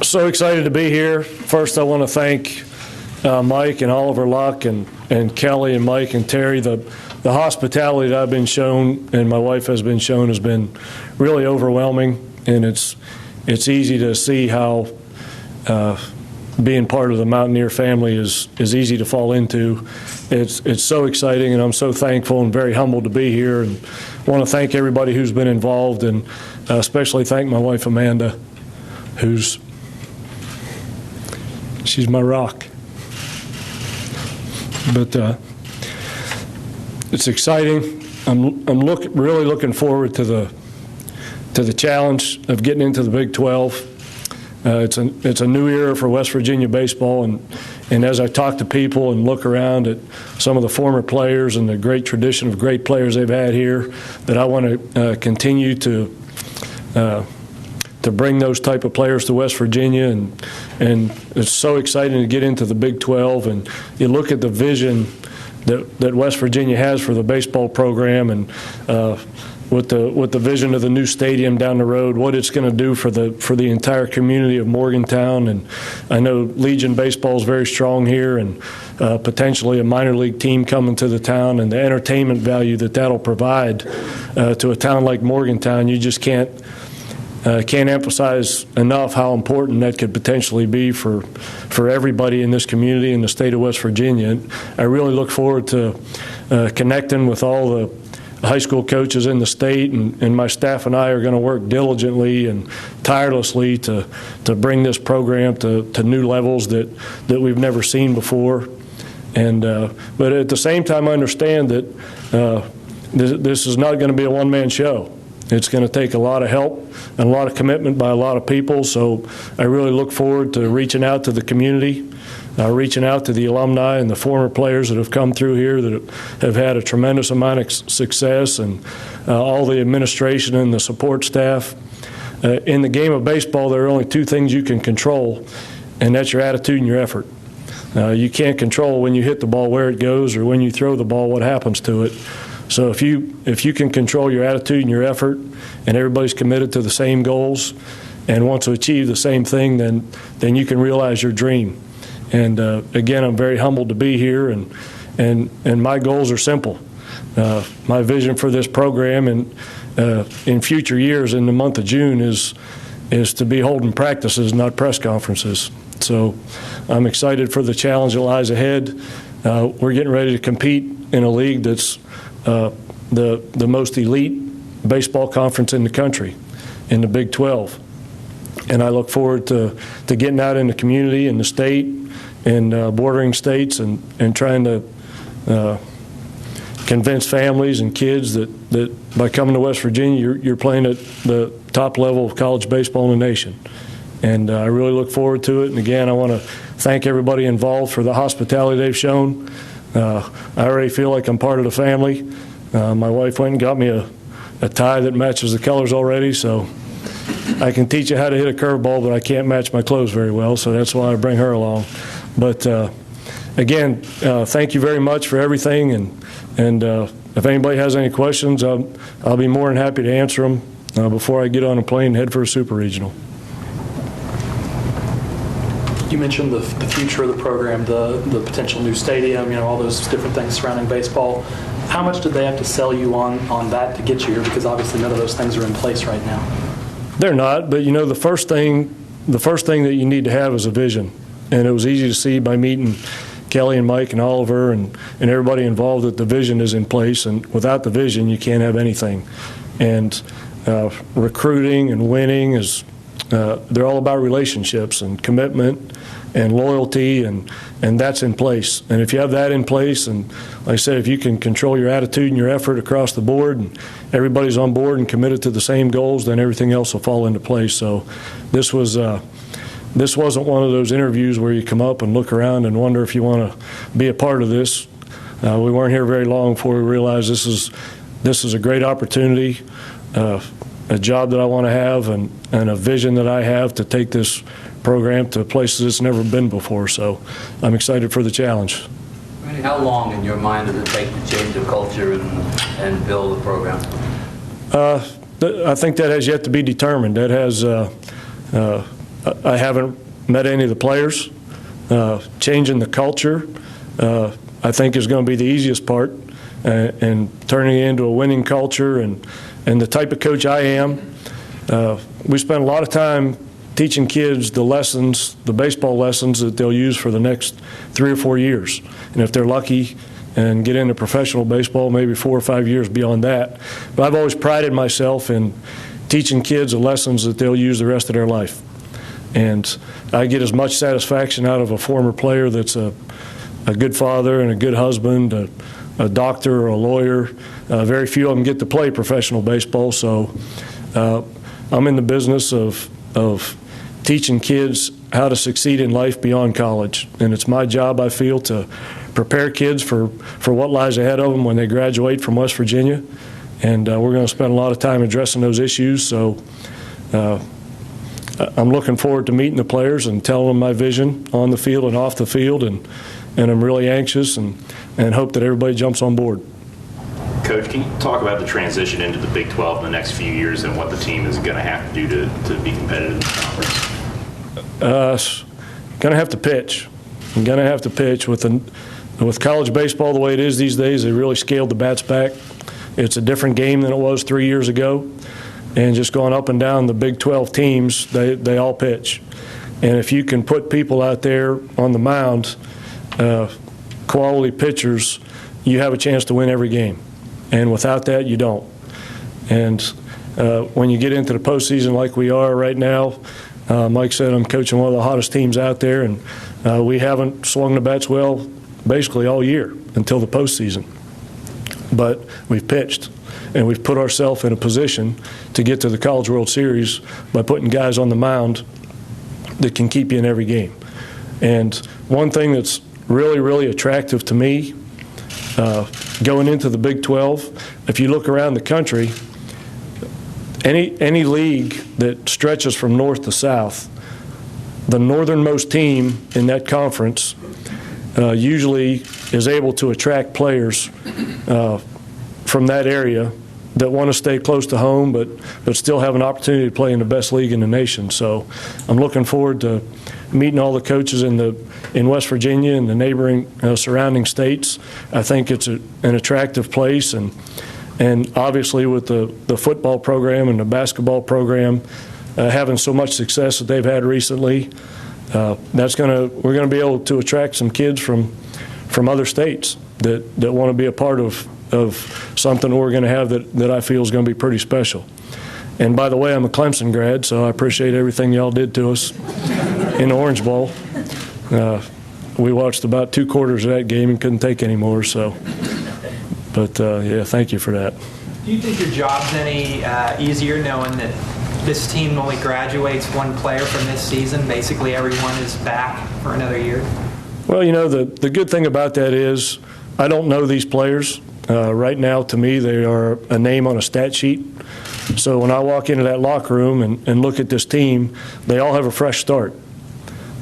So excited to be here. First, I want to thank Mike and Oliver Luck and Kelly and Mike and Terry. The hospitality that I've been shown and my wife has been shown has been really overwhelming, and it's easy to see how being part of the Mountaineer family is easy to fall into. It's so exciting, and I'm so thankful and very humbled to be here. And I want to thank everybody who's been involved, and especially thank my wife Amanda, she's my rock. But it's exciting. I'm really looking forward to the challenge of getting into the Big 12. It's a new era for West Virginia baseball, and as I talk to people and look around at some of the former players and the great tradition of great players they've had here, that I want to continue to bring those type of players to West Virginia, and it's so exciting to get into the Big 12. And you look at the vision that West Virginia has for the baseball program, and with the vision of the new stadium down the road, what it's going to do for the entire community of Morgantown. And I know Legion baseball is very strong here, and potentially a minor league team coming to the town, and the entertainment value that'll provide to a town like Morgantown. You just can't emphasize enough how important that could potentially be for everybody in this community in the state of West Virginia. And I really look forward to connecting with all the high school coaches in the state, and my staff and I are going to work diligently and tirelessly to bring this program to new levels that we've never seen before. And but at the same time, I understand that this is not going to be a one-man show. It's going to take a lot of help and a lot of commitment by a lot of people. So I really look forward to reaching out to the community, reaching out to the alumni and the former players that have come through here that have had a tremendous amount of success, and all the administration and the support staff. In the game of baseball, there are only two things you can control, and that's your attitude and your effort. You can't control when you hit the ball where it goes, or when you throw the ball what happens to it. So if you can control your attitude and your effort, and everybody's committed to the same goals and wants to achieve the same thing, then you can realize your dream. And again, I'm very humbled to be here, and my goals are simple. My vision for this program and in future years, in the month of June, is to be holding practices, not press conferences. So I'm excited for the challenge that lies ahead. We're getting ready to compete in a league that's the most elite baseball conference in the country, in the Big 12. And I look forward to getting out in the community, in the state, and bordering states, and trying to convince families and kids that by coming to West Virginia, you're playing at the top level of college baseball in the nation. And I really look forward to it. And again, I want to thank everybody involved for the hospitality they've shown. I already feel like I'm part of the family. My wife went and got me a tie that matches the colors already, so I can teach you how to hit a curveball, but I can't match my clothes very well, so that's why I bring her along. But again, thank you very much for everything, and if anybody has any questions, I'll be more than happy to answer them before I get on a plane and head for a super regional. You mentioned the future of the program, the potential new stadium, all those different things surrounding baseball. How much did they have to sell you on that to get you here? Because obviously none of those things are in place right now. They're not, but the first thing that you need to have is a vision. And it was easy to see by meeting Kelly and Mike and Oliver and everybody involved that the vision is in place. And without the vision, you can't have anything. And recruiting and winning they're all about relationships and commitment and loyalty, and that's in place. And if you have that in place, and like I said, if you can control your attitude and your effort across the board, and everybody's on board and committed to the same goals, then everything else will fall into place. So this wasn't one of those interviews where you come up and look around and wonder if you want to be a part of this. We weren't here very long before we realized this is a great opportunity, a job that I want to have, and a vision that I have to take this program to places it's never been before. So I'm excited for the challenge. Randy, how long in your mind does it take to change the culture and build a program? I think that has yet to be determined. That has I haven't met any of the players. Changing the culture, I think, is going to be the easiest part, and turning it into a winning culture. And the type of coach I am, we spend a lot of time teaching kids the lessons, the baseball lessons that they'll use for the next 3 or 4 years. And if they're lucky and get into professional baseball, maybe 4 or 5 years beyond that. But I've always prided myself in teaching kids the lessons that they'll use the rest of their life. And I get as much satisfaction out of a former player that's a good father and a good husband, a doctor or a lawyer. Very few of them get to play professional baseball, so I'm in the business of teaching kids how to succeed in life beyond college. And it's my job, I feel, to prepare kids for what lies ahead of them when they graduate from West Virginia. And we're going to spend a lot of time addressing those issues. So I'm looking forward to meeting the players and telling them my vision on the field and off the field. And I'm really anxious and hope that everybody jumps on board. Coach, can you talk about the transition into the Big 12 in the next few years and what the team is going to have to do to be competitive in the conference? Going to have to pitch. I'm going to have to pitch. With college baseball the way it is these days, they really scaled the bats back. It's a different game than it was 3 years ago. And just going up and down the Big 12 teams, they all pitch. And if you can put people out there on the mound, quality pitchers, you have a chance to win every game. And without that, you don't. And when you get into the postseason like we are right now, Mike said I'm coaching one of the hottest teams out there, and we haven't swung the bats well basically all year until the postseason. But we've pitched, and we've put ourselves in a position to get to the College World Series by putting guys on the mound that can keep you in every game. And one thing that's really, really attractive to me going into the Big 12, if you look around the country, any league that stretches from north to south, the northernmost team in that conference usually is able to attract players from that area that want to stay close to home but still have an opportunity to play in the best league in the nation. So I'm looking forward to meeting all the coaches in West Virginia and the neighboring surrounding states. I think it's an attractive place, and obviously with the football program and the basketball program having so much success that they've had recently, we're going to be able to attract some kids from other states that want to be a part of something we're going to have that I feel is going to be pretty special. And by the way, I'm a Clemson grad, so I appreciate everything y'all did to us in the Orange Bowl. We watched about 2 quarters of that game and couldn't take any more. So, but yeah, thank you for that. Do you think your job's any easier knowing that this team only graduates one player from this season? Basically, everyone is back for another year. Well, you know, the good thing about that is I don't know these players. Right now, to me, they are a name on a stat sheet. So when I walk into that locker room and look at this team, they all have a fresh start.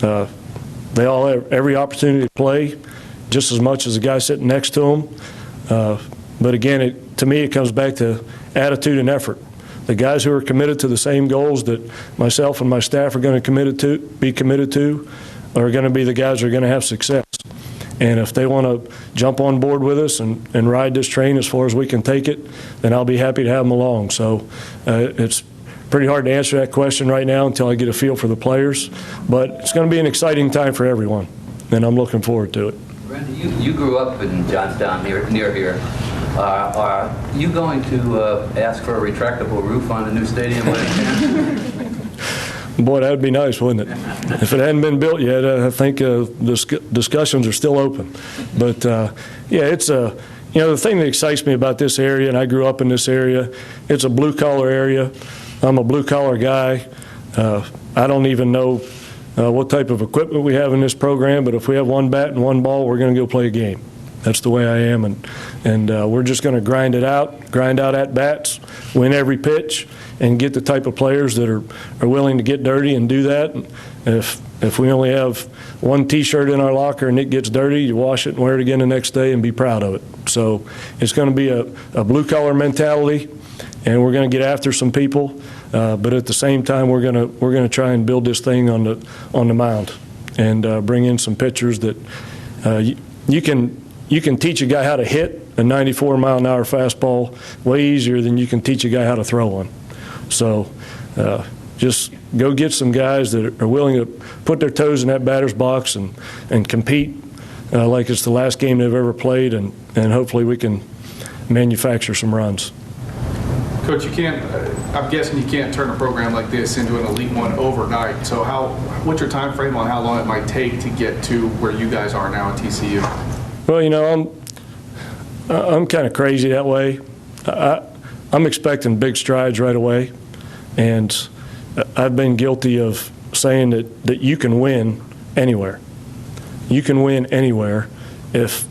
They all have every opportunity to play just as much as the guy sitting next to them. But again, to me, it comes back to attitude and effort. The guys who are committed to the same goals that myself and my staff are going to be committed to are going to be the guys who are going to have success. And if they want to jump on board with us and ride this train as far as we can take it, then I'll be happy to have them along. So it's pretty hard to answer that question right now until I get a feel for the players. But it's going to be an exciting time for everyone, and I'm looking forward to it. Randy, you grew up in Johnstown, near here. Are you going to ask for a retractable roof on the new stadium by any chance? Boy, that would be nice, wouldn't it? If it hadn't been built yet, I think discussions are still open. But, yeah, it's you know, the thing that excites me about this area, and I grew up in this area, it's a blue-collar area. I'm a blue-collar guy. I don't even know what type of equipment we have in this program, but if we have one bat and one ball, we're going to go play a game. That's the way I am, and we're just going to grind out at bats, win every pitch, and get the type of players that are willing to get dirty and do that. If we only have one T-shirt in our locker and it gets dirty, you wash it and wear it again the next day and be proud of it. So it's going to be a blue-collar mentality, and we're going to get after some people, but at the same time, we're going to try and build this thing on the mound and bring in some pitchers that you can teach a guy how to hit a 94-mile-an-hour fastball way easier than you can teach a guy how to throw one. So just go get some guys that are willing to put their toes in that batter's box and compete like it's the last game they've ever played, and hopefully we can manufacture some runs. Coach, I'm guessing you can't turn a program like this into an Elite One overnight. So what's your time frame on how long it might take to get to where you guys are now at TCU? Well, you know, I'm kind of crazy that way. I'm expecting big strides right away, and I've been guilty of saying that you can win anywhere. You can win anywhere if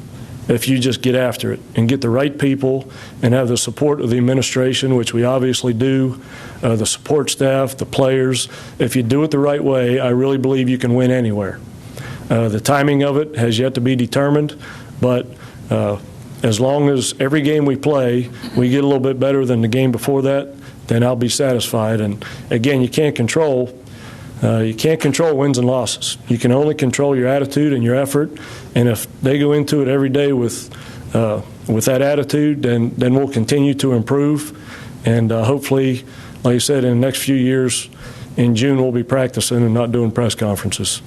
you just get after it and get the right people and have the support of the administration, which we obviously do, the support staff, the players. If you do it the right way, I really believe you can win anywhere. The timing of it has yet to be determined, but as long as every game we play, we get a little bit better than the game before that, then I'll be satisfied. And again, you can't control wins and losses. You can only control your attitude and your effort. And if they go into it every day with that attitude, then we'll continue to improve. And hopefully, like I said, in the next few years, in June we'll be practicing and not doing press conferences.